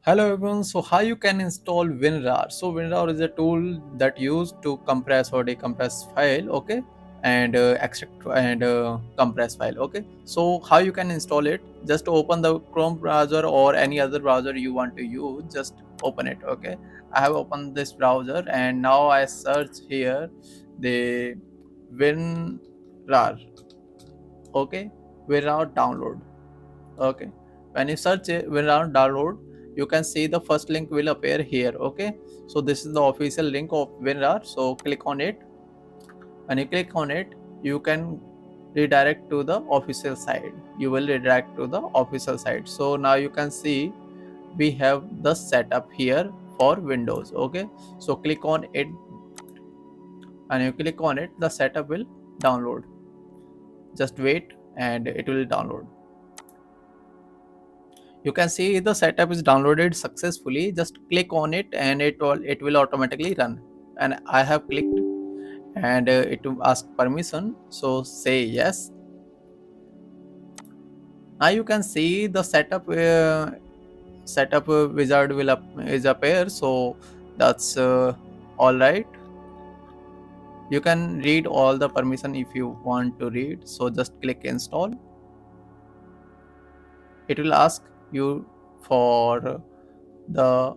Hello everyone. So how you can install WinRAR? So WinRAR is a tool that used to compress or decompress file, okay, and extract and compress file, okay. So how you can install it? Just open the Chrome browser or any other browser you want to use. Just open it, okay. I have opened this browser and now I search here the WinRAR, okay, WinRAR download. Okay, when you search it when around download, you can see the first link will appear here. Okay, so this is the official link of WinRAR. So click on it. When you click on it, you can redirect to the official site. You will redirect to the official site. So now you can see we have the setup here for Windows. Okay, so click on it. And you click on it, the setup will download. Just wait and it will download. You can see the setup is downloaded successfully. Just click on it and it will automatically run. And I have clicked and it will ask permission, so say yes. Now you can see the setup wizard is appear. So that's all right. You can read all the permission if you want to read, so just click install. It will ask you for the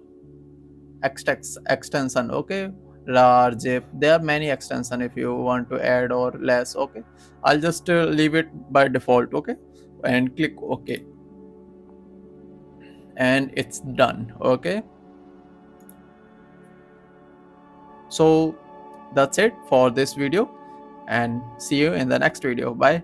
extension, okay. RAR, ZIP, there are many extension if you want to add or less, okay. I'll just leave it by default, okay, and click ok, and it's done, okay. So that's it for this video, and see you in the next video. Bye.